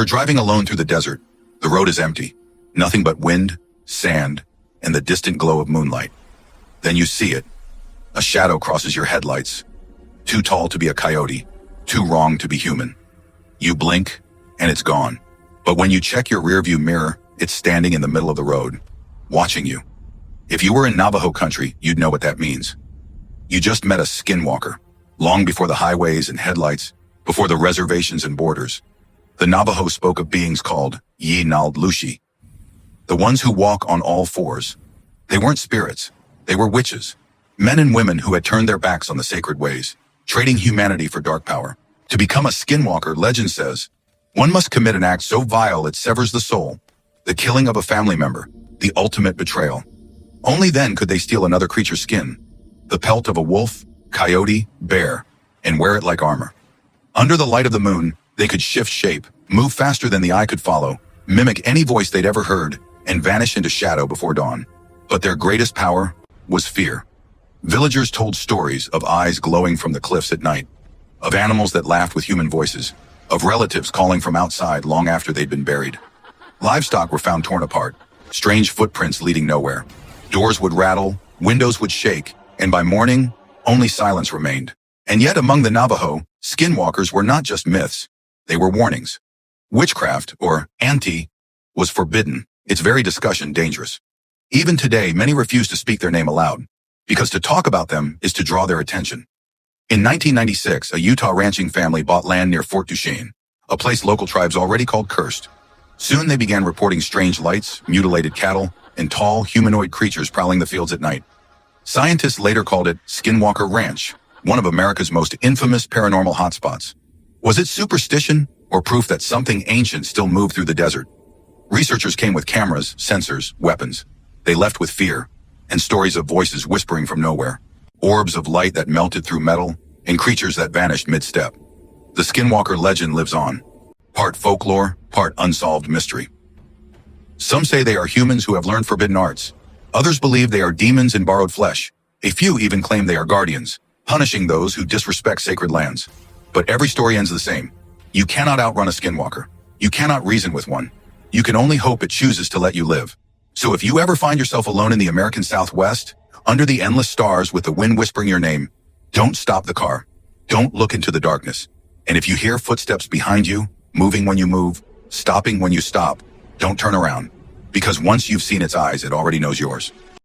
You're driving alone through the desert. The road is empty. Nothing but wind, sand, and the distant glow of moonlight. Then you see it. A shadow crosses your headlights. Too tall to be a coyote. Too wrong to be human. You blink, and it's gone. But when you check your rearview mirror, it's standing in the middle of the road, watching you. If you were in Navajo country, you'd know what that means. You just met a skinwalker, long before the highways and headlights, before the reservations and borders. The Navajo spoke of beings called Yee Naaldlooshii, the ones who walk on all fours. They weren't spirits, they were witches, men and women who had turned their backs on the sacred ways, trading humanity for dark power. To become a skinwalker, legend says, one must commit an act so vile it severs the soul, the killing of a family member, the ultimate betrayal. Only then could they steal another creature's skin, the pelt of a wolf, coyote, bear, and wear it like armor. Under the light of the moon, they could shift shape, move faster than the eye could follow, mimic any voice they'd ever heard, and vanish into shadow before dawn. But their greatest power was fear. Villagers told stories of eyes glowing from the cliffs at night, of animals that laughed with human voices, of relatives calling from outside long after they'd been buried. Livestock were found torn apart, strange footprints leading nowhere. Doors would rattle, windows would shake, and by morning, only silence remained. And yet among the Navajo, skinwalkers were not just myths, they were warnings. Witchcraft, or anti, was forbidden, its very discussion dangerous. Even today, many refuse to speak their name aloud, because to talk about them is to draw their attention. In 1996, a Utah ranching family bought land near Fort Duchesne, a place local tribes already called cursed. Soon they began reporting strange lights, mutilated cattle, and tall, humanoid creatures prowling the fields at night. Scientists later called it Skinwalker Ranch, one of America's most infamous paranormal hotspots. Was it superstition or proof that something ancient still moved through the desert? Researchers came with cameras, sensors, weapons. They left with fear and stories of voices whispering from nowhere, orbs of light that melted through metal, and creatures that vanished mid-step. The Skinwalker legend lives on, part folklore, part unsolved mystery. Some say they are humans who have learned forbidden arts. Others believe they are demons in borrowed flesh. A few even claim they are guardians, punishing those who disrespect sacred lands. But every story ends the same. You cannot outrun a skinwalker. You cannot reason with one. You can only hope it chooses to let you live. So if you ever find yourself alone in the American Southwest, under the endless stars with the wind whispering your name, don't stop the car. Don't look into the darkness. And if you hear footsteps behind you, moving when you move, stopping when you stop, don't turn around. Because once you've seen its eyes, it already knows yours.